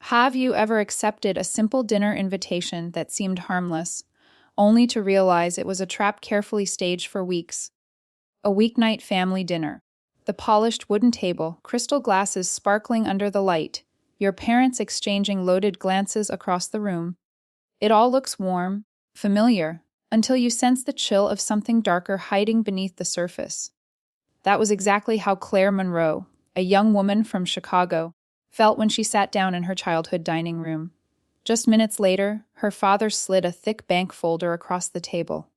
Have you ever accepted a simple dinner invitation that seemed harmless, only to realize it was a trap carefully staged for weeks? A weeknight family dinner. The polished wooden table, crystal glasses sparkling under the light, your parents exchanging loaded glances across the room. It all looks warm, familiar, until you sense the chill of something darker hiding beneath the surface. That was exactly how Claire Monroe, a young woman from Chicago, felt when she sat down in her childhood dining room. Just minutes later, her father slid a thick bank folder across the table.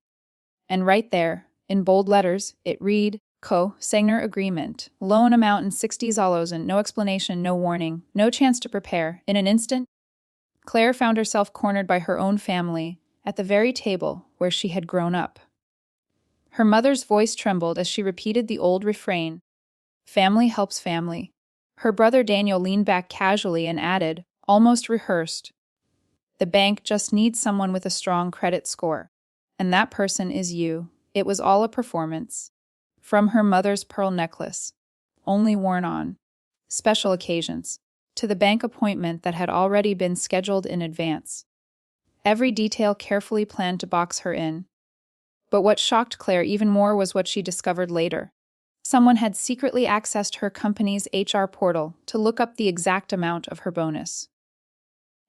And right there, in bold letters, it read, Co-Signer Agreement, loan amount in 60 zallos and no explanation, no warning, no chance to prepare. In an instant, Claire found herself cornered by her own family, at the very table where she had grown up. Her mother's voice trembled as she repeated the old refrain, "Family helps family." Her brother Daniel leaned back casually and added, almost rehearsed, "The bank just needs someone with a strong credit score. And that person is you." It was all a performance. From her mother's pearl necklace, only worn on special occasions, to the bank appointment that had already been scheduled in advance. Every detail carefully planned to box her in. But what shocked Claire even more was what she discovered later. Someone had secretly accessed her company's HR portal to look up the exact amount of her bonus.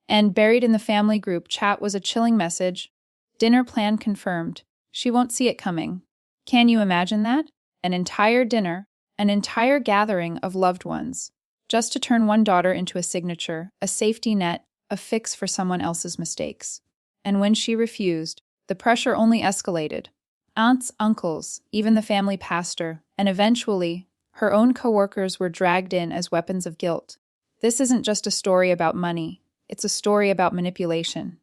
And buried in the family group chat was a chilling message, "Dinner plan confirmed. She won't see it coming." Can you imagine that? An entire dinner, an entire gathering of loved ones, just to turn one daughter into a signature, a safety net, a fix for someone else's mistakes. And when she refused, the pressure only escalated. Aunts, uncles, even the family pastor, and eventually, her own coworkers were dragged in as weapons of guilt. This isn't just a story about money, it's a story about manipulation.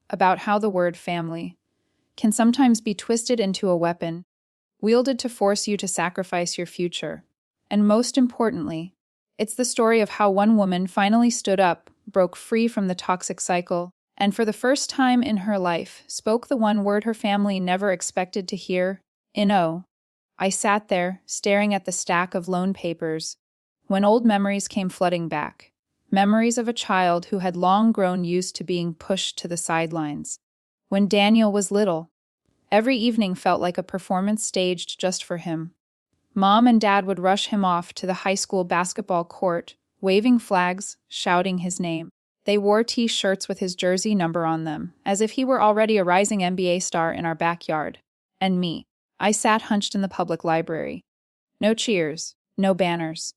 About how the word family can sometimes be twisted into a weapon, wielded to force you to sacrifice your future. And most importantly, it's the story of how one woman finally stood up, broke free from the toxic cycle, and for the first time in her life, spoke the one word her family never expected to hear, "No." I sat there, staring at the stack of loan papers, when old memories came flooding back. Memories of a child who had long grown used to being pushed to the sidelines. When Daniel was little, every evening felt like a performance staged just for him. Mom and Dad would rush him off to the high school basketball court, waving flags, shouting his name. They wore T-shirts with his jersey number on them, as if he were already a rising NBA star in our backyard. And me, I sat hunched in the public library. No cheers, no banners.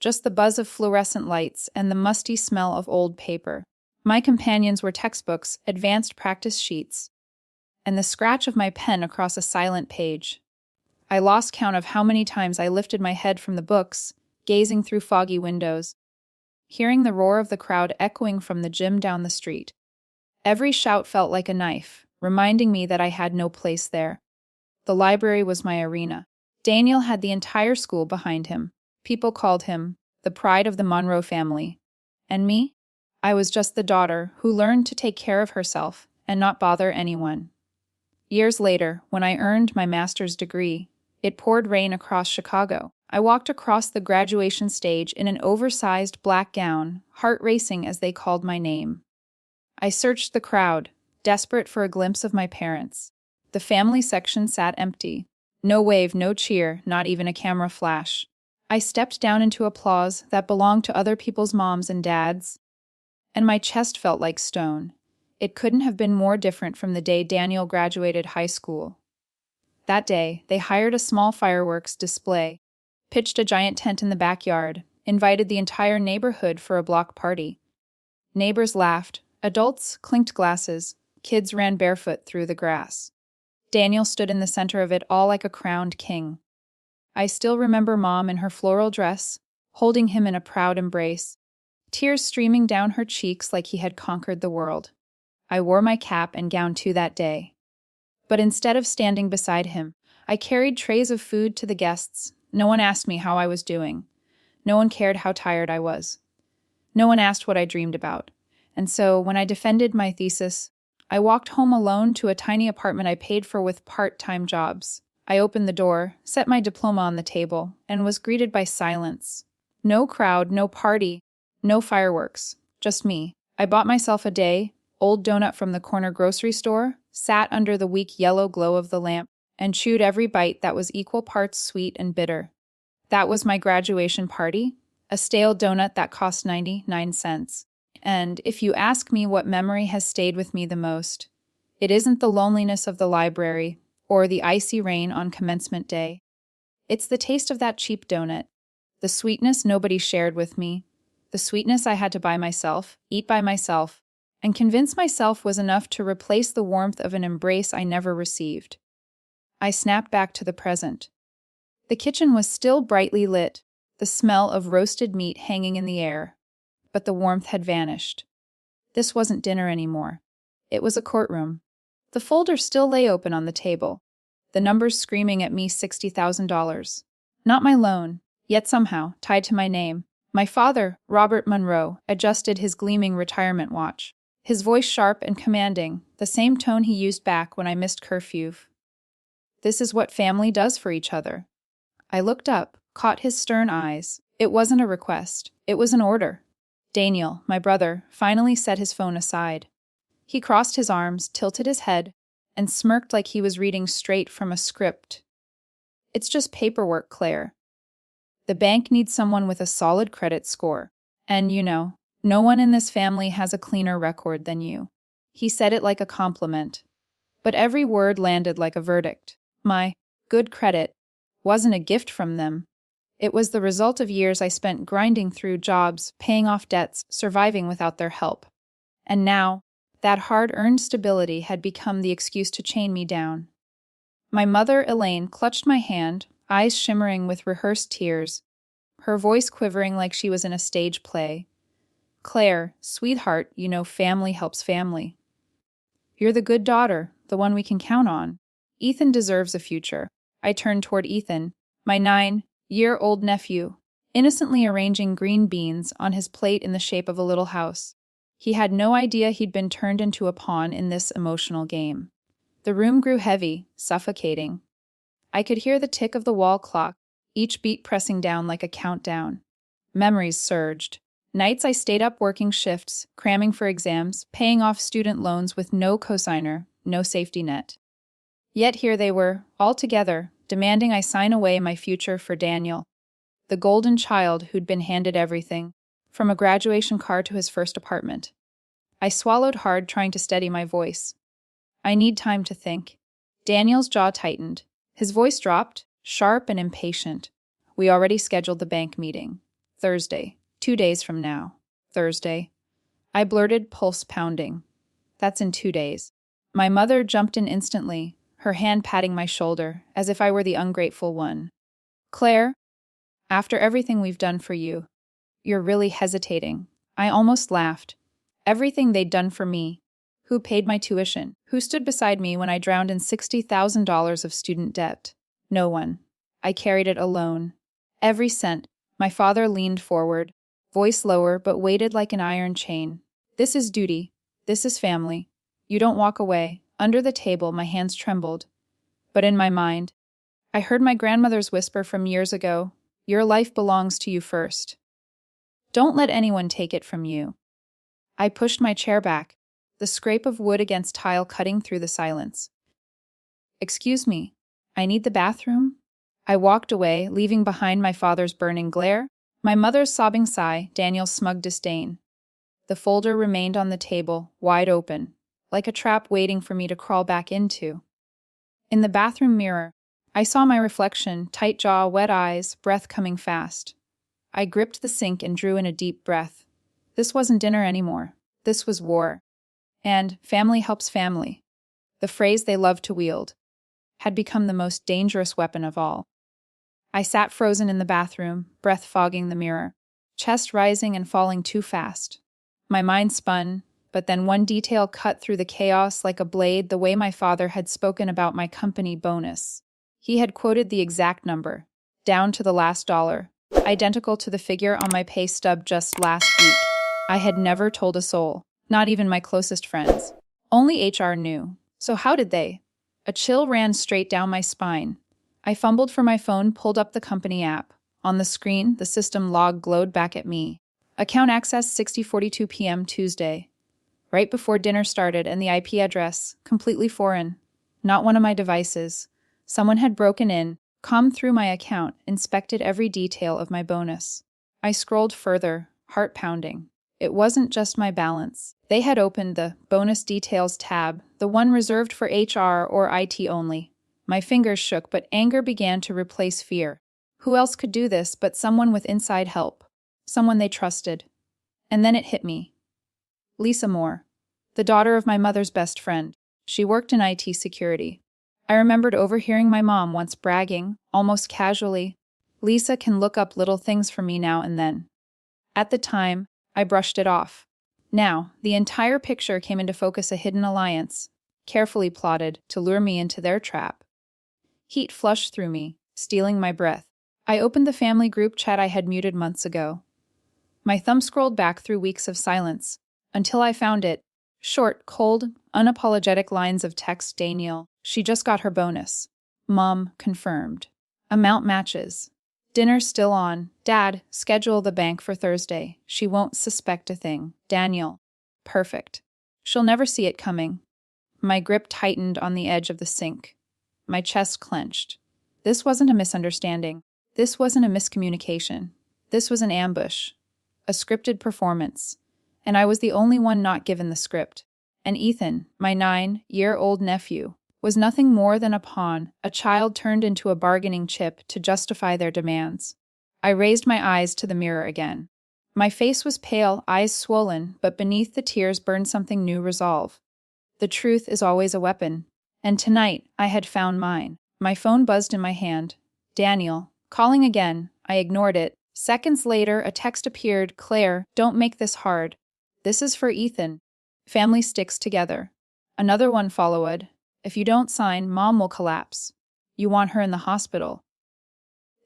Just the buzz of fluorescent lights and the musty smell of old paper. My companions were textbooks, advanced practice sheets, and the scratch of my pen across a silent page. I lost count of how many times I lifted my head from the books, gazing through foggy windows, hearing the roar of the crowd echoing from the gym down the street. Every shout felt like a knife, reminding me that I had no place there. The library was my arena. Daniel had the entire school behind him. People called him the pride of the Monroe family. And me? I was just the daughter who learned to take care of herself and not bother anyone. Years later, when I earned my master's degree, it poured rain across Chicago. I walked across the graduation stage in an oversized black gown, heart racing as they called my name. I searched the crowd, desperate for a glimpse of my parents. The family section sat empty. No wave, no cheer, not even a camera flash. I stepped down into applause that belonged to other people's moms and dads, and my chest felt like stone. It couldn't have been more different from the day Daniel graduated high school. That day, they hired a small fireworks display, pitched a giant tent in the backyard, invited the entire neighborhood for a block party. Neighbors laughed, adults clinked glasses, kids ran barefoot through the grass. Daniel stood in the center of it all like a crowned king. I still remember Mom in her floral dress, holding him in a proud embrace, tears streaming down her cheeks like he had conquered the world. I wore my cap and gown too that day. But instead of standing beside him, I carried trays of food to the guests. No one asked me how I was doing. No one cared how tired I was. No one asked what I dreamed about. And so, when I defended my thesis, I walked home alone to a tiny apartment I paid for with part-time jobs. I opened the door, set my diploma on the table, and was greeted by silence. No crowd, no party, no fireworks, just me. I bought myself a old donut from the corner grocery store, sat under the weak yellow glow of the lamp, and chewed every bite that was equal parts sweet and bitter. That was my graduation party, a stale donut that cost 99 cents. And if you ask me what memory has stayed with me the most, it isn't the loneliness of the library or the icy rain on commencement day. It's the taste of that cheap donut, the sweetness nobody shared with me, the sweetness I had to buy myself, eat by myself, and convince myself was enough to replace the warmth of an embrace I never received. I snapped back to the present. The kitchen was still brightly lit, the smell of roasted meat hanging in the air, but the warmth had vanished. This wasn't dinner anymore. It was a courtroom. The folder still lay open on the table, the numbers screaming at me $60,000. Not my loan, yet somehow tied to my name. My father, Robert Monroe, adjusted his gleaming retirement watch, his voice sharp and commanding, the same tone he used back when I missed curfew. This is what family does for each other. I looked up, caught his stern eyes. It wasn't a request. It was an order. Daniel, my brother, finally set his phone aside. He crossed his arms, tilted his head, and smirked like he was reading straight from a script. It's just paperwork, Claire. The bank needs someone with a solid credit score. And no one in this family has a cleaner record than you. He said it like a compliment. But every word landed like a verdict. My good credit wasn't a gift from them. It was the result of years I spent grinding through jobs, paying off debts, surviving without their help. And now, that hard-earned stability had become the excuse to chain me down. My mother, Elaine, clutched my hand, eyes shimmering with rehearsed tears, her voice quivering like she was in a stage play. Claire, sweetheart, family helps family. You're the good daughter, the one we can count on. Ethan deserves a future. I turned toward Ethan, my 9-year-old nephew, innocently arranging green beans on his plate in the shape of a little house. He had no idea he'd been turned into a pawn in this emotional game. The room grew heavy, suffocating. I could hear the tick of the wall clock, each beat pressing down like a countdown. Memories surged. Nights I stayed up working shifts, cramming for exams, paying off student loans with no cosigner, no safety net. Yet here they were, all together, demanding I sign away my future for Daniel, the golden child who'd been handed everything, from a graduation card to his first apartment. I swallowed hard, trying to steady my voice. I need time to think. Daniel's jaw tightened. His voice dropped, sharp and impatient. We already scheduled the bank meeting. Thursday, 2 days from now. Thursday. I blurted, pulse pounding. That's in 2 days. My mother jumped in instantly, her hand patting my shoulder, as if I were the ungrateful one. Claire, after everything we've done for you, you're really hesitating. I almost laughed. Everything they'd done for me. Who paid my tuition? Who stood beside me when I drowned in $60,000 of student debt? No one. I carried it alone. Every cent. My father leaned forward, voice lower but weighted like an iron chain. This is duty. This is family. You don't walk away. Under the table, my hands trembled. But in my mind, I heard my grandmother's whisper from years ago, your life belongs to you first. Don't let anyone take it from you. I pushed my chair back, the scrape of wood against tile cutting through the silence. Excuse me, I need the bathroom? I walked away, leaving behind my father's burning glare, my mother's sobbing sigh, Daniel's smug disdain. The folder remained on the table, wide open, like a trap waiting for me to crawl back into. In the bathroom mirror, I saw my reflection, tight jaw, wet eyes, breath coming fast. I gripped the sink and drew in a deep breath. This wasn't dinner anymore. This was war. And family helps family, the phrase they loved to wield, had become the most dangerous weapon of all. I sat frozen in the bathroom, breath fogging the mirror, chest rising and falling too fast. My mind spun, but then one detail cut through the chaos like a blade, the way my father had spoken about my company bonus. He had quoted the exact number, down to the last dollar, identical to the figure on my pay stub just last week. I had never told a soul, not even my closest friends. Only HR knew. So how did they? A chill ran straight down my spine. I fumbled for my phone, pulled up the company app. On the screen, the system log glowed back at me. Account access 60:42 p.m. Tuesday. Right before dinner started and the IP address, completely foreign. Not one of my devices. Someone had broken in, combed through my account, inspected every detail of my bonus. I scrolled further, heart pounding. It wasn't just my balance. They had opened the bonus details tab, the one reserved for HR or IT only. My fingers shook, but anger began to replace fear. Who else could do this but someone with inside help? Someone they trusted. And then it hit me. Lisa Moore, the daughter of my mother's best friend. She worked in IT security. I remembered overhearing my mom once bragging, almost casually, "Lisa can look up little things for me now and then." At the time, I brushed it off. Now, the entire picture came into focus, a hidden alliance, carefully plotted to lure me into their trap. Heat flushed through me, stealing my breath. I opened the family group chat I had muted months ago. My thumb scrolled back through weeks of silence, until I found it. Short, cold, unapologetic lines of text. Daniel, she just got her bonus. Mom, confirmed. Amount matches. Dinner still on. Dad, schedule the bank for Thursday. She won't suspect a thing. Daniel, perfect. She'll never see it coming. My grip tightened on the edge of the sink. My chest clenched. This wasn't a misunderstanding. This wasn't a miscommunication. This was an ambush. A scripted performance. And I was the only one not given the script. And Ethan, my 9-year-old nephew, was nothing more than a pawn, a child turned into a bargaining chip to justify their demands. I raised my eyes to the mirror again. My face was pale, eyes swollen, but beneath the tears burned something new: resolve. The truth is always a weapon. And tonight, I had found mine. My phone buzzed in my hand. Daniel, calling again. I ignored it. Seconds later, a text appeared. Claire, don't make this hard. This is for Ethan. Family sticks together. Another one followed. If you don't sign, Mom will collapse. You want her in the hospital.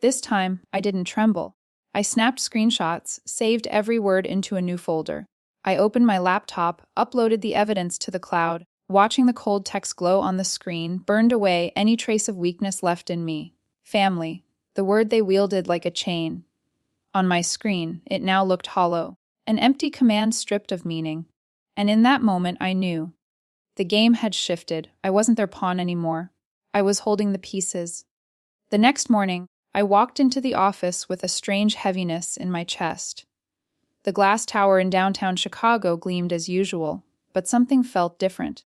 This time, I didn't tremble. I snapped screenshots, saved every word into a new folder. I opened my laptop, uploaded the evidence to the cloud. Watching the cold text glow on the screen burned away any trace of weakness left in me. Family, the word they wielded like a chain. On my screen, it now looked hollow, an empty command stripped of meaning. And in that moment, I knew. The game had shifted. I wasn't their pawn anymore. I was holding the pieces. The next morning, I walked into the office with a strange heaviness in my chest. The glass tower in downtown Chicago gleamed as usual, but something felt different.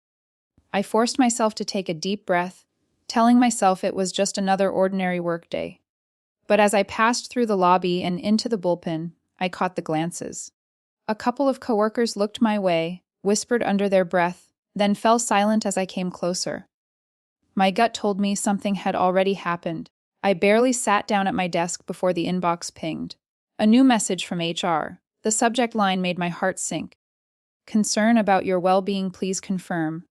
I forced myself to take a deep breath, telling myself it was just another ordinary workday. But as I passed through the lobby and into the bullpen, I caught the glances. A couple of coworkers looked my way, whispered under their breath, then fell silent as I came closer. My gut told me something had already happened. I barely sat down at my desk before the inbox pinged. A new message from HR. The subject line made my heart sink. Concern about your well-being, please confirm.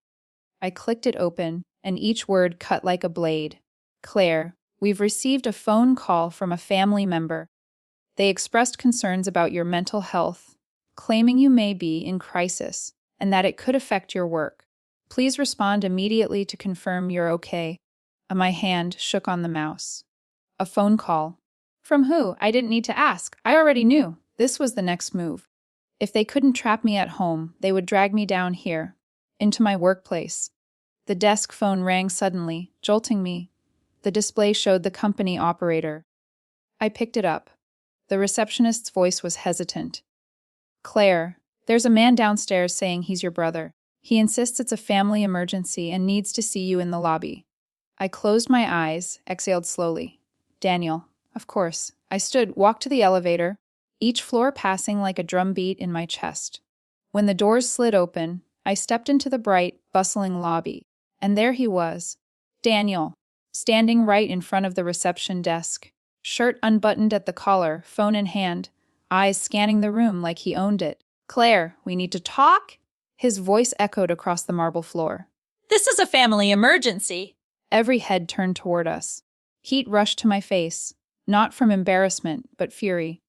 I clicked it open, and each word cut like a blade. Claire, we've received a phone call from a family member. They expressed concerns about your mental health, claiming you may be in crisis and that it could affect your work. Please respond immediately to confirm you're okay. My hand shook on the mouse. A phone call. From who? I didn't need to ask. I already knew. This was the next move. If they couldn't trap me at home, they would drag me down here, into my workplace. The desk phone rang suddenly, jolting me. The display showed the company operator. I picked it up. The receptionist's voice was hesitant. Claire, there's a man downstairs saying he's your brother. He insists it's a family emergency and needs to see you in the lobby. I closed my eyes, exhaled slowly. Daniel, of course. I stood, walked to the elevator, each floor passing like a drumbeat in my chest. When the doors slid open, I stepped into the bright, bustling lobby, and there he was, Daniel, standing right in front of the reception desk, shirt unbuttoned at the collar, phone in hand, eyes scanning the room like he owned it. Claire, we need to talk? His voice echoed across the marble floor. This is a family emergency. Every head turned toward us. Heat rushed to my face, not from embarrassment, but fury.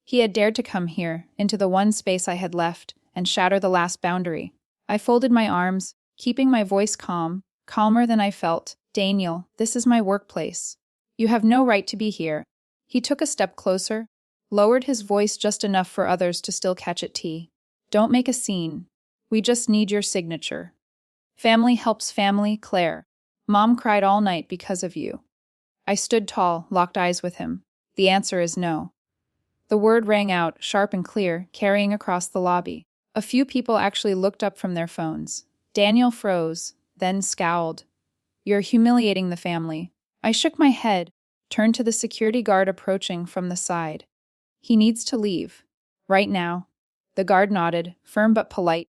He had dared to come here, into the one space I had left, and shatter the last boundary. I folded my arms, keeping my voice calm, calmer than I felt. Daniel, this is my workplace. You have no right to be here. He took a step closer, lowered his voice just enough for others to still catch it. Don't make a scene. We just need your signature. Family helps family, Claire. Mom cried all night because of you. I stood tall, locked eyes with him. The answer is no. The word rang out, sharp and clear, carrying across the lobby. A few people actually looked up from their phones. Daniel froze, then scowled. You're humiliating the family. I shook my head, turned to the security guard approaching from the side. He needs to leave. Right now. The guard nodded, firm but polite,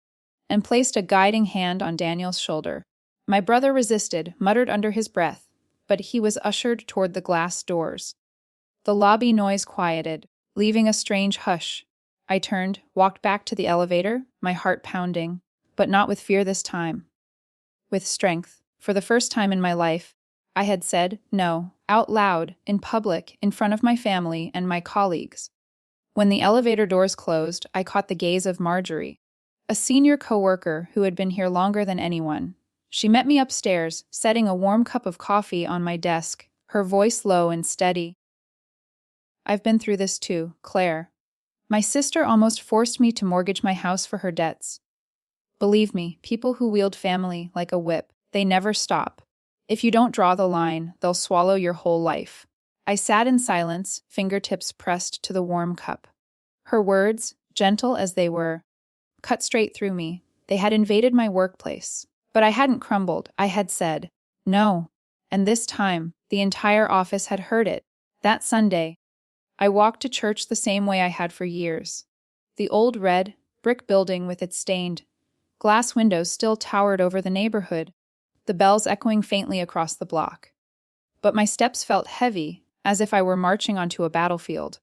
and placed a guiding hand on Daniel's shoulder. My brother resisted, muttered under his breath, but he was ushered toward the glass doors. The lobby noise quieted, leaving a strange hush. I turned, walked back to the elevator, my heart pounding, but not with fear this time. With strength. For the first time in my life, I had said no, out loud, in public, in front of my family and my colleagues. When the elevator doors closed, I caught the gaze of Marjorie, a senior coworker who had been here longer than anyone. She met me upstairs, setting a warm cup of coffee on my desk, her voice low and steady. I've been through this too, Claire. My sister almost forced me to mortgage my house for her debts. Believe me, people who wield family like a whip, they never stop. If you don't draw the line, they'll swallow your whole life. I sat in silence, fingertips pressed to the warm cup. Her words, gentle as they were, cut straight through me. They had invaded my workplace. But I hadn't crumbled. I had said, no. And this time, the entire office had heard it. That Sunday, I walked to church the same way I had for years. The old red, brick building with its stained glass windows still towered over the neighborhood, the bells echoing faintly across the block. But my steps felt heavy, as if I were marching onto a battlefield.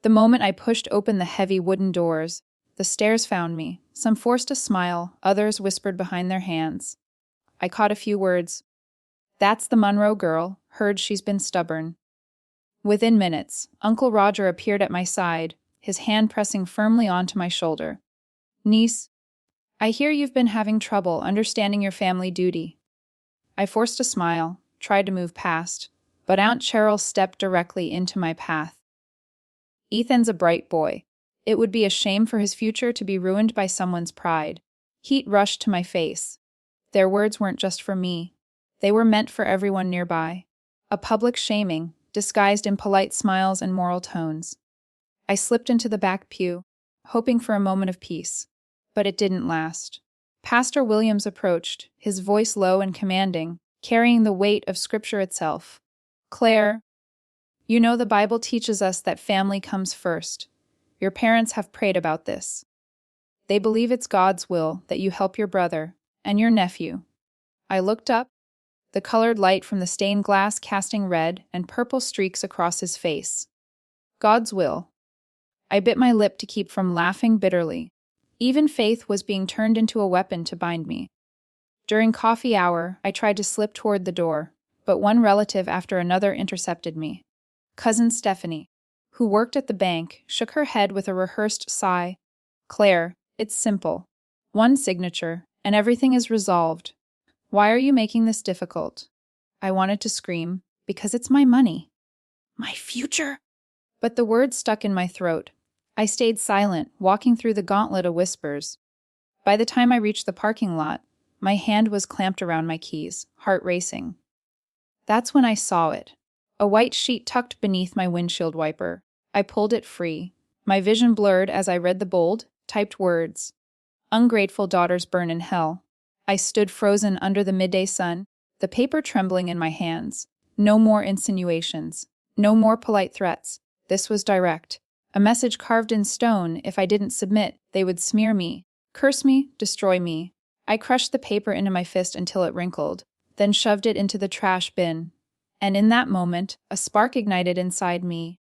The moment I pushed open the heavy wooden doors, the stairs found me. Some forced a smile, others whispered behind their hands. I caught a few words. That's the Monroe girl, heard she's been stubborn. Within minutes, Uncle Roger appeared at my side, his hand pressing firmly onto my shoulder. Niece, I hear you've been having trouble understanding your family duty. I forced a smile, tried to move past, but Aunt Cheryl stepped directly into my path. Ethan's a bright boy. It would be a shame for his future to be ruined by someone's pride. Heat rushed to my face. Their words weren't just for me. They were meant for everyone nearby. A public shaming, disguised in polite smiles and moral tones. I slipped into the back pew, hoping for a moment of peace. But it didn't last. Pastor Williams approached, his voice low and commanding, carrying the weight of Scripture itself. Claire, you know the Bible teaches us that family comes first. Your parents have prayed about this. They believe it's God's will that you help your brother and your nephew. I looked up, the colored light from the stained glass casting red and purple streaks across his face. God's will. I bit my lip to keep from laughing bitterly. Even faith was being turned into a weapon to bind me. During coffee hour, I tried to slip toward the door, but one relative after another intercepted me. Cousin Stephanie, who worked at the bank, shook her head with a rehearsed sigh. Claire, it's simple. One signature, and everything is resolved. Why are you making this difficult? I wanted to scream, because it's my money. My future? But the words stuck in my throat. I stayed silent, walking through the gauntlet of whispers. By the time I reached the parking lot, my hand was clamped around my keys, heart racing. That's when I saw it. A white sheet tucked beneath my windshield wiper. I pulled it free. My vision blurred as I read the bold, typed words. Ungrateful daughters burn in hell. I stood frozen under the midday sun, the paper trembling in my hands. No more insinuations. No more polite threats. This was direct. A message carved in stone. If I didn't submit, they would smear me, curse me, destroy me. I crushed the paper into my fist until it wrinkled, then shoved it into the trash bin. And in that moment, a spark ignited inside me.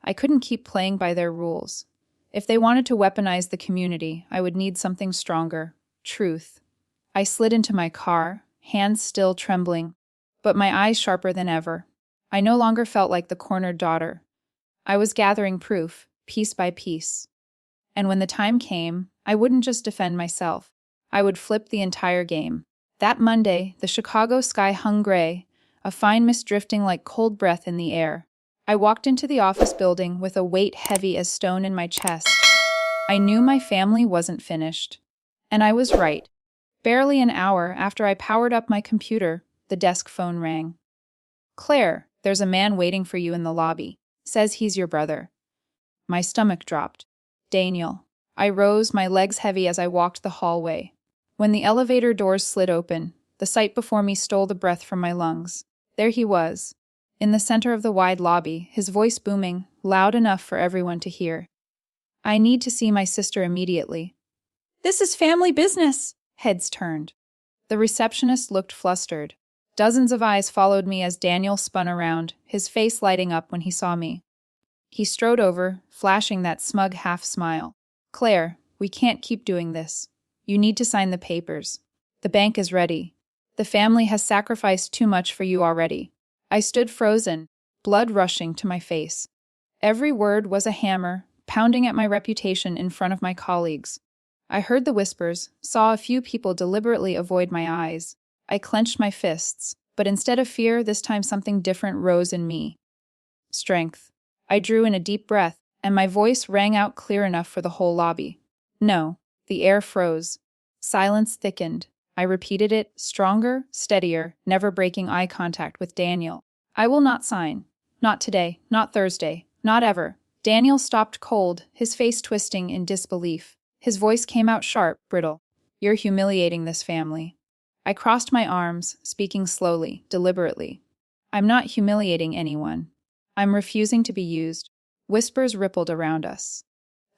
I couldn't keep playing by their rules. If they wanted to weaponize the community, I would need something stronger. Truth. I slid into my car, hands still trembling, but my eyes sharper than ever. I no longer felt like the cornered daughter. I was gathering proof, piece by piece. And when the time came, I wouldn't just defend myself. I would flip the entire game. That Monday, the Chicago sky hung gray, a fine mist drifting like cold breath in the air. I walked into the office building with a weight heavy as stone in my chest. I knew my family wasn't finished. And I was right. Barely an hour after I powered up my computer, the desk phone rang. "Claire, there's a man waiting for you in the lobby. Says he's your brother." My stomach dropped. Daniel. I rose, my legs heavy as I walked the hallway. When the elevator doors slid open, the sight before me stole the breath from my lungs. There he was, in the center of the wide lobby, his voice booming, loud enough for everyone to hear. "I need to see my sister immediately." This is family business. Heads turned. The receptionist looked flustered. Dozens of eyes followed me as Daniel spun around, his face lighting up when he saw me. He strode over, flashing that smug half-smile. "Claire, we can't keep doing this. You need to sign the papers. The bank is ready. The family has sacrificed too much for you already." I stood frozen, blood rushing to my face. Every word was a hammer, pounding at my reputation in front of my colleagues. I heard the whispers, saw a few people deliberately avoid my eyes. I clenched my fists, but instead of fear, this time something different rose in me. Strength. I drew in a deep breath, and my voice rang out clear enough for the whole lobby. No. The air froze. Silence thickened. I repeated it, stronger, steadier, never breaking eye contact with Daniel. "I will not sign. Not today, not Thursday, not ever." Daniel stopped cold, his face twisting in disbelief. His voice came out sharp, brittle. "You're humiliating this family." I crossed my arms, speaking slowly, deliberately. "I'm not humiliating anyone. I'm refusing to be used." Whispers rippled around us.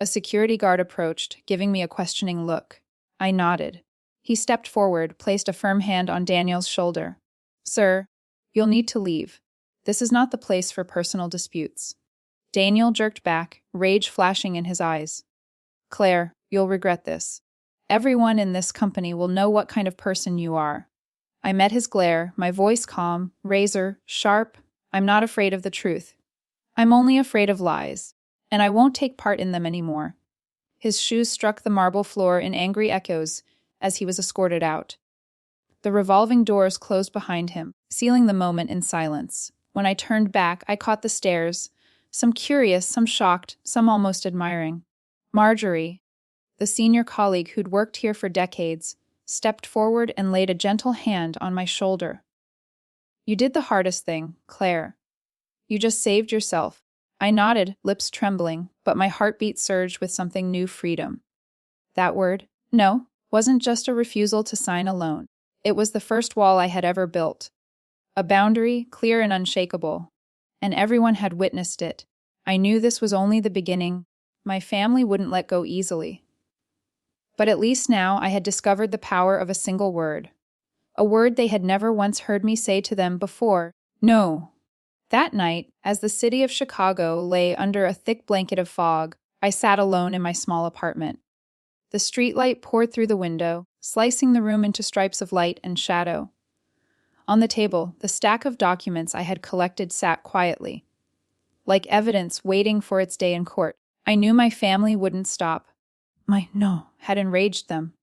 A security guard approached, giving me a questioning look. I nodded. He stepped forward, placed a firm hand on Daniel's shoulder. "Sir, you'll need to leave. This is not the place for personal disputes." Daniel jerked back, rage flashing in his eyes. "Claire, you'll regret this. Everyone in this company will know what kind of person you are." I met his glare, my voice calm, razor, sharp. "I'm not afraid of the truth. I'm only afraid of lies, and I won't take part in them anymore." His shoes struck the marble floor in angry echoes as he was escorted out. The revolving doors closed behind him, sealing the moment in silence. When I turned back, I caught the stares, some curious, some shocked, some almost admiring. Marjorie, the senior colleague who'd worked here for decades, stepped forward and laid a gentle hand on my shoulder. "You did the hardest thing, Claire. You just saved yourself." I nodded, lips trembling, but my heartbeat surged with something new: freedom. That word, no, wasn't just a refusal to sign a loan. It was the first wall I had ever built. A boundary, clear and unshakable. And everyone had witnessed it. I knew this was only the beginning. My family wouldn't let go easily. But at least now I had discovered the power of a single word. A word they had never once heard me say to them before: no. That night, as the city of Chicago lay under a thick blanket of fog, I sat alone in my small apartment. The streetlight poured through the window, slicing the room into stripes of light and shadow. On the table, the stack of documents I had collected sat quietly, like evidence waiting for its day in court. I knew my family wouldn't stop. My no had enraged them.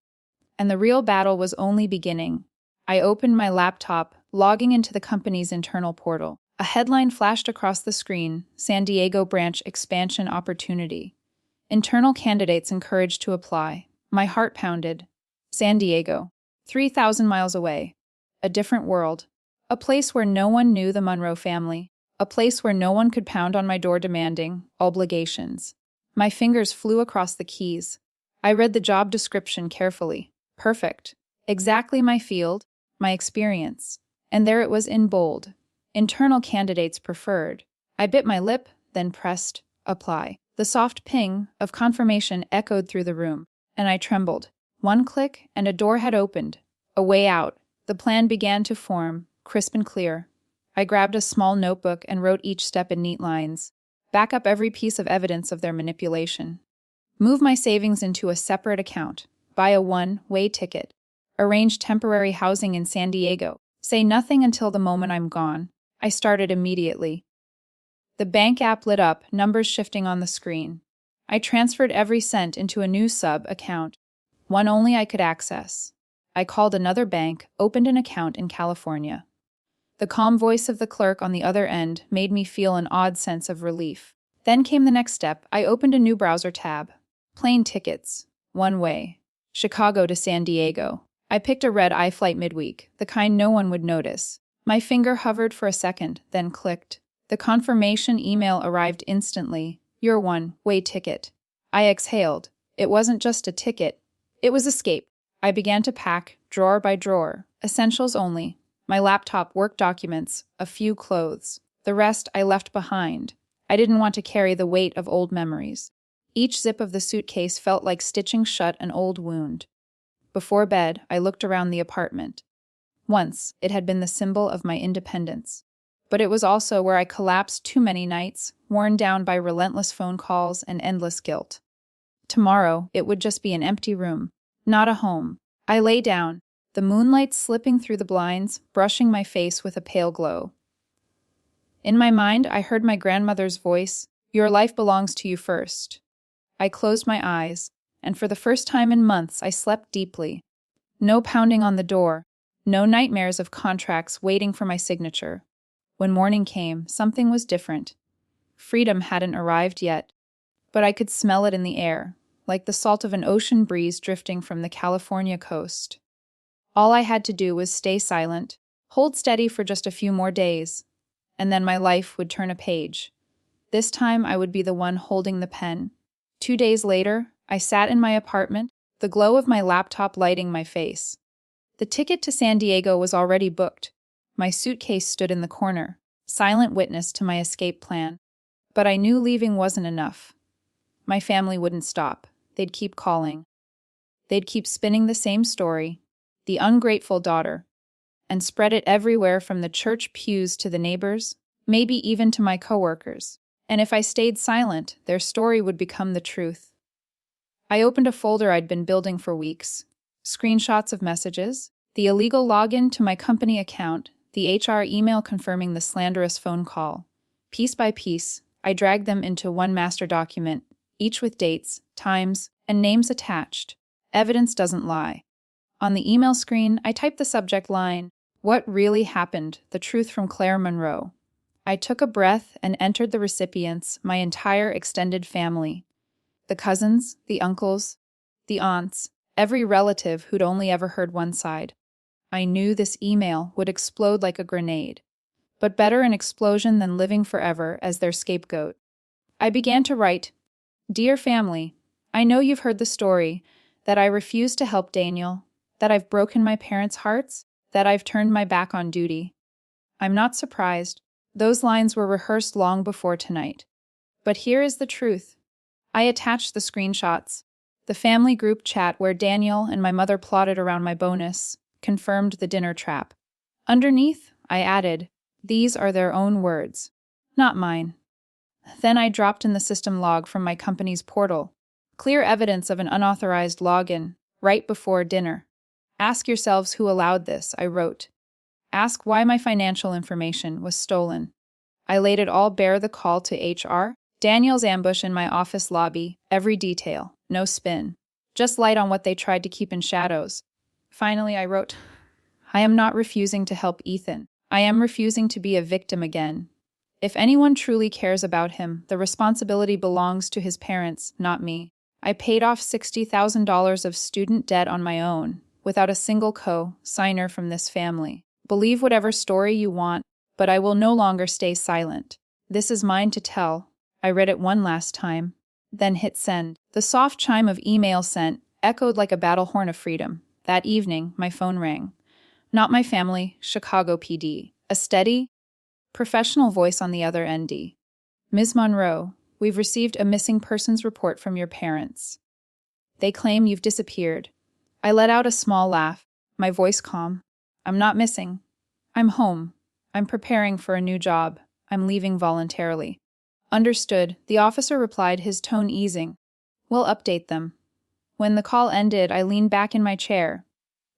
And the real battle was only beginning. I opened my laptop, logging into the company's internal portal. A headline flashed across the screen: San Diego branch expansion opportunity. Internal candidates encouraged to apply. My heart pounded. San Diego, 3,000 miles away. A different world. A place where no one knew the Monroe family. A place where no one could pound on my door demanding obligations. My fingers flew across the keys. I read the job description carefully. Perfect. Exactly my field, my experience. And there it was in bold: internal candidates preferred. I bit my lip, then pressed apply. The soft ping of confirmation echoed through the room, and I trembled. One click, and a door had opened. A way out. The plan began to form, crisp and clear. I grabbed a small notebook and wrote each step in neat lines. Back up every piece of evidence of their manipulation. Move my savings into a separate account. Buy a one-way ticket. Arrange temporary housing in San Diego. Say nothing until the moment I'm gone. I started immediately. The bank app lit up, numbers shifting on the screen. I transferred every cent into a new sub-account, one only I could access. I called another bank, opened an account in California. The calm voice of the clerk on the other end made me feel an odd sense of relief. Then came the next step. I opened a new browser tab. Plane tickets. One way. Chicago to San Diego. I picked a red-eye flight midweek, the kind no one would notice. My finger hovered for a second, then clicked. The confirmation email arrived instantly. Your one-way ticket. I exhaled. It wasn't just a ticket. It was escape. I began to pack, drawer by drawer. Essentials only. My laptop, work documents, a few clothes. The rest I left behind. I didn't want to carry the weight of old memories. Each zip of the suitcase felt like stitching shut an old wound. Before bed, I looked around the apartment. Once, it had been the symbol of my independence. But it was also where I collapsed too many nights, worn down by relentless phone calls and endless guilt. Tomorrow, it would just be an empty room, not a home. I lay down, the moonlight slipping through the blinds, brushing my face with a pale glow. In my mind, I heard my grandmother's voice, "Your life belongs to you first." I closed my eyes, and for the first time in months I slept deeply. No pounding on the door, no nightmares of contracts waiting for my signature. When morning came, something was different. Freedom hadn't arrived yet, but I could smell it in the air, like the salt of an ocean breeze drifting from the California coast. All I had to do was stay silent, hold steady for just a few more days, and then my life would turn a page. This time I would be the one holding the pen. 2 days later, I sat in my apartment, the glow of my laptop lighting my face. The ticket to San Diego was already booked. My suitcase stood in the corner, silent witness to my escape plan. But I knew leaving wasn't enough. My family wouldn't stop. They'd keep calling. They'd keep spinning the same story, the ungrateful daughter, and spread it everywhere from the church pews to the neighbors, maybe even to my coworkers. And if I stayed silent, their story would become the truth. I opened a folder I'd been building for weeks. Screenshots of messages, the illegal login to my company account, the HR email confirming the slanderous phone call. Piece by piece, I dragged them into one master document, each with dates, times, and names attached. Evidence doesn't lie. On the email screen, I typed the subject line, "What really happened? The truth from Claire Monroe." I took a breath and entered the recipients, my entire extended family. The cousins, the uncles, the aunts, every relative who'd only ever heard one side. I knew this email would explode like a grenade. But better an explosion than living forever as their scapegoat. I began to write, "Dear family, I know you've heard the story, that I refused to help Daniel, that I've broken my parents' hearts, that I've turned my back on duty. I'm not surprised. Those lines were rehearsed long before tonight. But here is the truth." I attached the screenshots. The family group chat where Daniel and my mother plotted around my bonus confirmed the dinner trap. Underneath, I added, "These are their own words, not mine." Then I dropped in the system log from my company's portal. Clear evidence of an unauthorized login, right before dinner. "Ask yourselves who allowed this," I wrote. "Ask why my financial information was stolen." I laid it all bare, the call to HR, Daniel's ambush in my office lobby, every detail, no spin. Just light on what they tried to keep in shadows. Finally, I wrote, "I am not refusing to help Ethan. I am refusing to be a victim again. If anyone truly cares about him, the responsibility belongs to his parents, not me. I paid off $60,000 of student debt on my own, without a single co-signer from this family. Believe whatever story you want, but I will no longer stay silent. This is mine to tell." I read it one last time, then hit send. The soft chime of email sent echoed like a battle horn of freedom. That evening, my phone rang. Not my family, Chicago PD. A steady, professional voice on the other end. "Ms. Monroe, we've received a missing persons report from your parents. They claim you've disappeared." I let out a small laugh, my voice calm. "I'm not missing. I'm home. I'm preparing for a new job. I'm leaving voluntarily." "Understood," the officer replied, his tone easing. "We'll update them." When the call ended, I leaned back in my chair.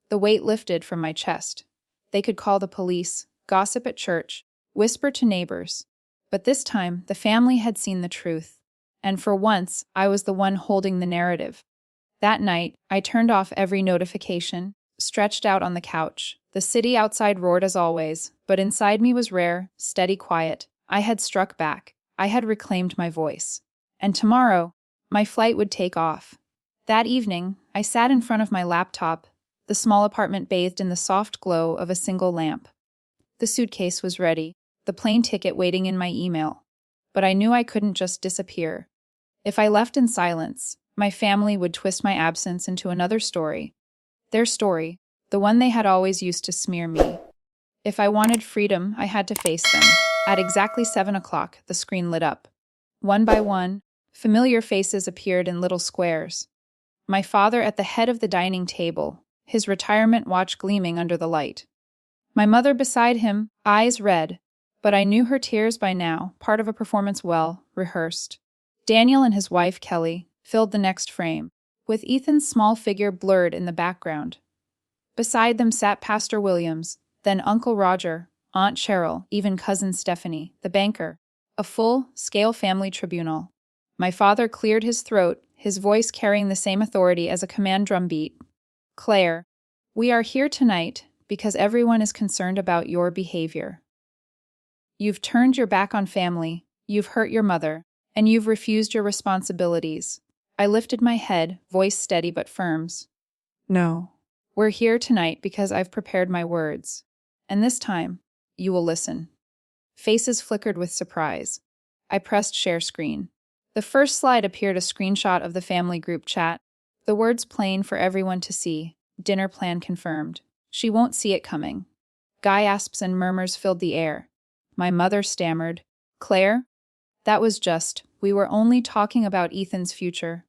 The weight lifted from my chest. They could call the police, gossip at church, whisper to neighbors. But this time, the family had seen the truth. And for once, I was the one holding the narrative. That night, I turned off every notification, stretched out on the couch. The city outside roared as always, But inside me was rare, steady quiet. I had struck back. I had reclaimed my voice. And tomorrow, my flight would take off. That evening, I sat in front of my laptop, the small apartment bathed in the soft glow of a single lamp. The suitcase was ready, the plane ticket waiting in my email. But I knew I couldn't just disappear. If I left in silence, my family would twist my absence into another story. Their story, the one they had always used to smear me. If I wanted freedom, I had to face them. At exactly 7 o'clock, the screen lit up. One by one, familiar faces appeared in little squares. My father at the head of the dining table, his retirement watch gleaming under the light. My mother beside him, eyes red, but I knew her tears by now, part of a performance well rehearsed. Daniel and his wife, Kelly, filled the next frame, with Ethan's small figure blurred in the background. Beside them sat Pastor Williams, then Uncle Roger, Aunt Cheryl, even Cousin Stephanie, the banker. A full-scale family tribunal. My father cleared his throat, his voice carrying the same authority as a command drumbeat. Claire, we are here tonight because everyone is concerned about your behavior. You've turned your back on family, you've hurt your mother, and you've refused your responsibilities. I lifted my head, voice steady but firm. No. We're here tonight because I've prepared my words. And this time, you will listen. Faces flickered with surprise. I pressed share screen. The first slide appeared a screenshot of the family group chat. The words plain for everyone to see. Dinner plan confirmed. She won't see it coming. Gasps and murmurs filled the air. My mother stammered. Claire? That was we were only talking about Ethan's future.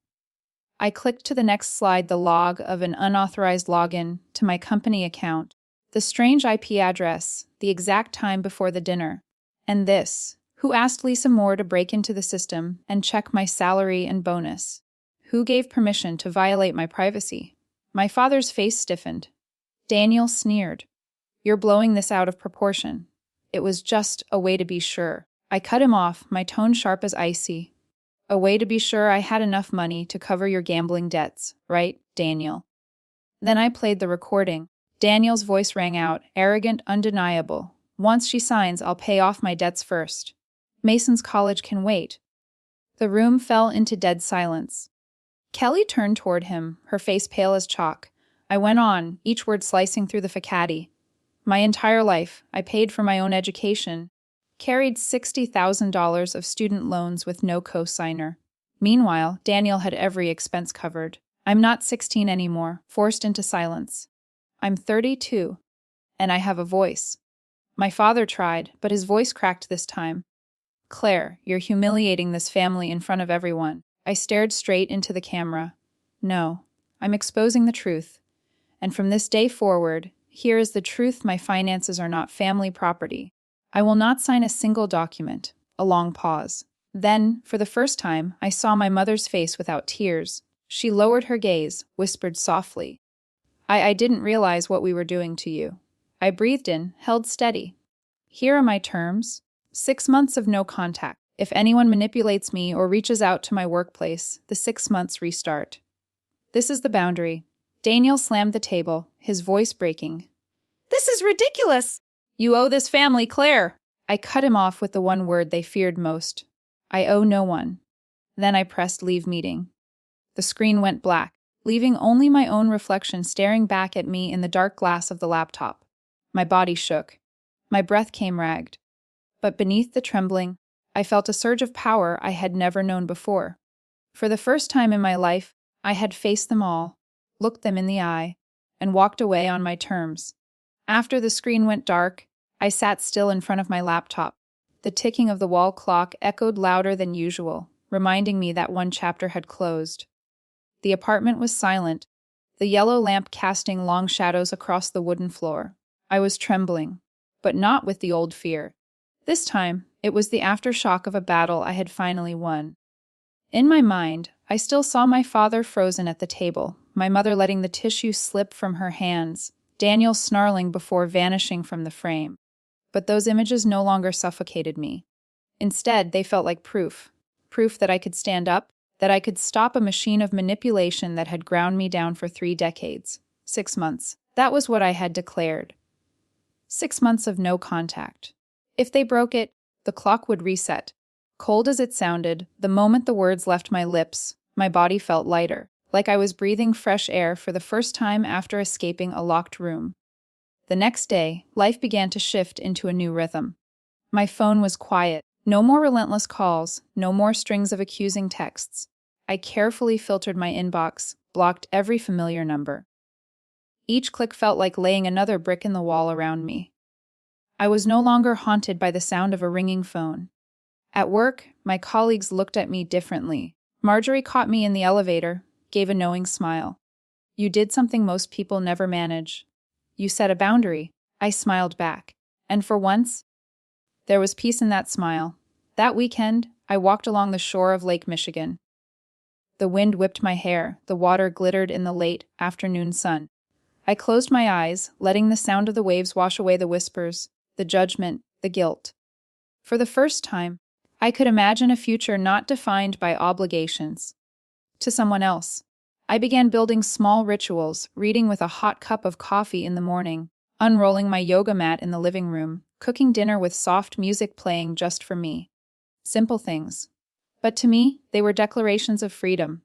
I clicked to the next slide, the log of an unauthorized login to my company account, the strange IP address, the exact time before the dinner, and this. Who asked Lisa Moore to break into the system and check my salary and bonus? Who gave permission to violate my privacy? My father's face stiffened. Daniel sneered. You're blowing this out of proportion. It was just a way to be sure. I cut him off, my tone sharp as icy. A way to be sure I had enough money to cover your gambling debts, right, Daniel? Then I played the recording. Daniel's voice rang out, arrogant, undeniable. Once she signs, I'll pay off my debts first. Mason's college can wait. The room fell into dead silence. Kelly turned toward him, her face pale as chalk. I went on, each word slicing through the facade. My entire life, I paid for my own education, carried $60,000 of student loans with no co-signer. Meanwhile, Daniel had every expense covered. I'm not 16 anymore, forced into silence. I'm 32, and I have a voice. My father tried, but his voice cracked this time. Claire, you're humiliating this family in front of everyone. I stared straight into the camera. No, I'm exposing the truth. And from this day forward, here is the truth: my finances are not family property. I will not sign a single document. A long pause. Then, for the first time, I saw my mother's face without tears. She lowered her gaze, whispered softly. I didn't realize what we were doing to you. I breathed in, held steady. Here are my terms. 6 months of no contact. If anyone manipulates me or reaches out to my workplace, the 6 months restart. This is the boundary. Daniel slammed the table, his voice breaking. This is ridiculous! You owe this family, Claire! I cut him off with the one word they feared most. I owe no one. Then I pressed leave meeting. The screen went black, leaving only my own reflection staring back at me in the dark glass of the laptop. My body shook. My breath came ragged. But beneath the trembling, I felt a surge of power I had never known before. For the first time in my life, I had faced them all, looked them in the eye, and walked away on my terms. After the screen went dark, I sat still in front of my laptop. The ticking of the wall clock echoed louder than usual, reminding me that one chapter had closed. The apartment was silent, the yellow lamp casting long shadows across the wooden floor. I was trembling, but not with the old fear. This time, it was the aftershock of a battle I had finally won. In my mind, I still saw my father frozen at the table, my mother letting the tissue slip from her hands, Daniel snarling before vanishing from the frame. But those images no longer suffocated me. Instead, they felt like proof that I could stand up, that I could stop a machine of manipulation that had ground me down for 3 decades. 6 months. That was what I had declared. 6 months of no contact. If they broke it, the clock would reset. Cold as it sounded, the moment the words left my lips, my body felt lighter, like I was breathing fresh air for the first time after escaping a locked room. The next day, life began to shift into a new rhythm. My phone was quiet. No more relentless calls, no more strings of accusing texts. I carefully filtered my inbox, blocked every familiar number. Each click felt like laying another brick in the wall around me. I was no longer haunted by the sound of a ringing phone. At work, my colleagues looked at me differently. Marjorie caught me in the elevator, gave a knowing smile. You did something most people never manage. You set a boundary. I smiled back. And for once, there was peace in that smile. That weekend, I walked along the shore of Lake Michigan. The wind whipped my hair, the water glittered in the late afternoon sun. I closed my eyes, letting the sound of the waves wash away the whispers, the judgment, the guilt. For the first time, I could imagine a future not defined by obligations to someone else. I began building small rituals, reading with a hot cup of coffee in the morning, unrolling my yoga mat in the living room, cooking dinner with soft music playing just for me. Simple things. But to me, they were declarations of freedom.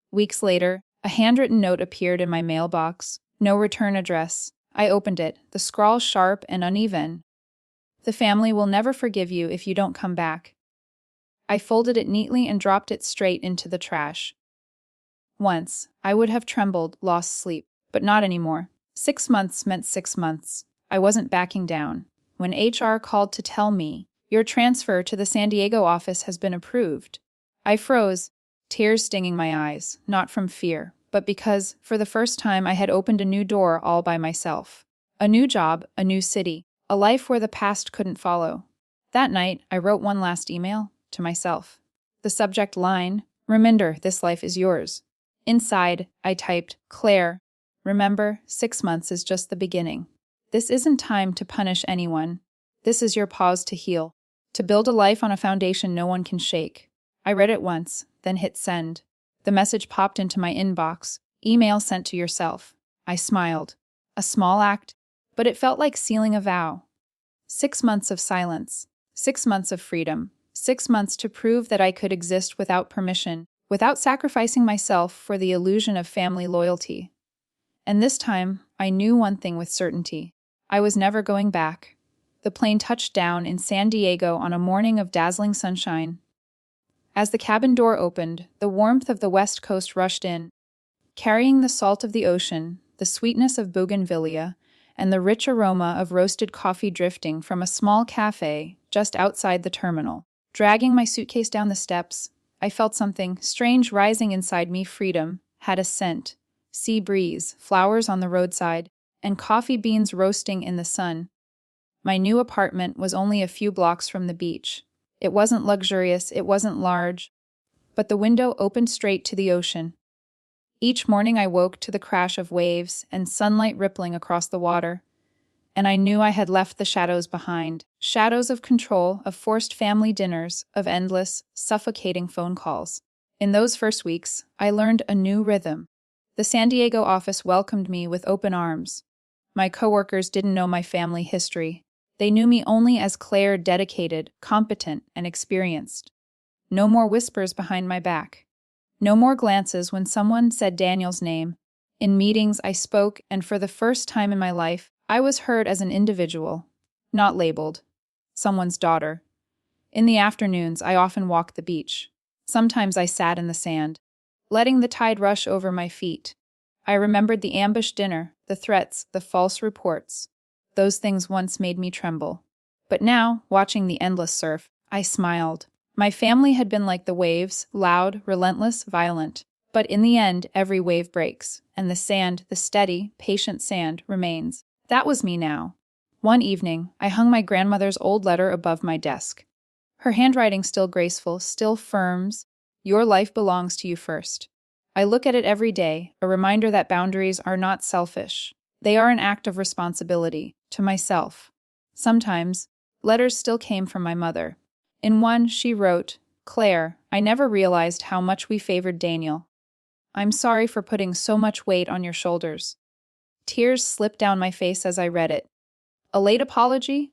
Weeks later, a handwritten note appeared in my mailbox. No return address. I opened it, the scrawl sharp and uneven. The family will never forgive you if you don't come back. I folded it neatly and dropped it straight into the trash. Once, I would have trembled, lost sleep, but not anymore. 6 months meant 6 months. I wasn't backing down. When HR called to tell me, your transfer to the San Diego office has been approved, I froze, tears stinging my eyes, not from fear, but because, for the first time, I had opened a new door all by myself. A new job, a new city, a life where the past couldn't follow. That night, I wrote one last email to myself. The subject line, "Reminder, this life is yours." Inside, I typed, "Claire, remember, 6 months is just the beginning. This isn't time to punish anyone. This is your pause to heal, to build a life on a foundation no one can shake." I read it once, then hit send. The message popped into my inbox, "Email sent to yourself." I smiled. A small act, but it felt like sealing a vow. 6 months of silence, 6 months of freedom, 6 months to prove that I could exist without permission, without sacrificing myself for the illusion of family loyalty. And this time, I knew one thing with certainty. I was never going back. The plane touched down in San Diego on a morning of dazzling sunshine. As the cabin door opened, the warmth of the West Coast rushed in, carrying the salt of the ocean, the sweetness of bougainvillea, and the rich aroma of roasted coffee drifting from a small cafe just outside the terminal. Dragging my suitcase down the steps, I felt something strange rising inside me. Freedom had a scent. Sea breeze, flowers on the roadside, and coffee beans roasting in the sun. My new apartment was only a few blocks from the beach. It wasn't luxurious, it wasn't large, but the window opened straight to the ocean. Each morning I woke to the crash of waves and sunlight rippling across the water, and I knew I had left the shadows behind. Shadows of control, of forced family dinners, of endless, suffocating phone calls. In those first weeks, I learned a new rhythm. The San Diego office welcomed me with open arms. My coworkers didn't know my family history. They knew me only as Claire, dedicated, competent, and experienced. No more whispers behind my back. No more glances when someone said Daniel's name. In meetings, I spoke, and for the first time in my life, I was heard as an individual, not labeled. Someone's daughter. In the afternoons, I often walked the beach. Sometimes I sat in the sand, letting the tide rush over my feet. I remembered the ambush dinner, the threats, the false reports. Those things once made me tremble. But now, watching the endless surf, I smiled. My family had been like the waves, loud, relentless, violent. But in the end, every wave breaks, and the sand, the steady, patient sand, remains. That was me now. One evening, I hung my grandmother's old letter above my desk. Her handwriting still graceful, still firms. Your life belongs to you first. I look at it every day, a reminder that boundaries are not selfish. They are an act of responsibility, to myself. Sometimes, letters still came from my mother. In one, she wrote, "Claire, I never realized how much we favored Daniel. I'm sorry for putting so much weight on your shoulders." Tears slipped down my face as I read it. A late apology?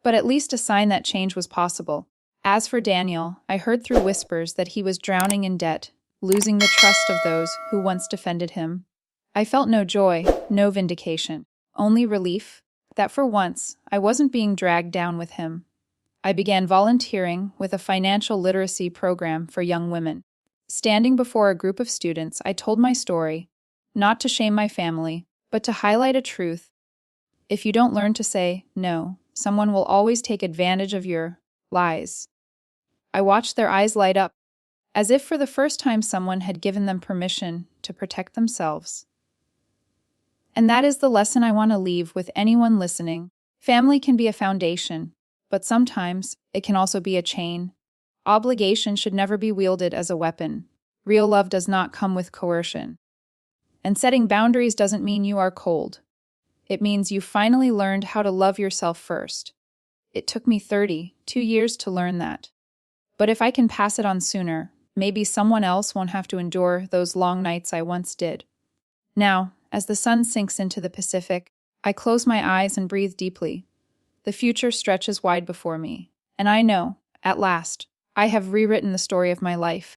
But at least a sign that change was possible. As for Daniel, I heard through whispers that he was drowning in debt, losing the trust of those who once defended him. I felt no joy, no vindication, only relief that for once I wasn't being dragged down with him. I began volunteering with a financial literacy program for young women. Standing before a group of students, I told my story, not to shame my family, but to highlight a truth. If you don't learn to say no, someone will always take advantage of your lies. I watched their eyes light up, as if for the first time someone had given them permission to protect themselves. And that is the lesson I want to leave with anyone listening. Family can be a foundation, but sometimes it can also be a chain. Obligation should never be wielded as a weapon. Real love does not come with coercion. And setting boundaries doesn't mean you are cold. It means you finally learned how to love yourself first. It took me 32 years to learn that. But if I can pass it on sooner, maybe someone else won't have to endure those long nights I once did. Now, as the sun sinks into the Pacific, I close my eyes and breathe deeply. The future stretches wide before me, and I know, at last, I have rewritten the story of my life.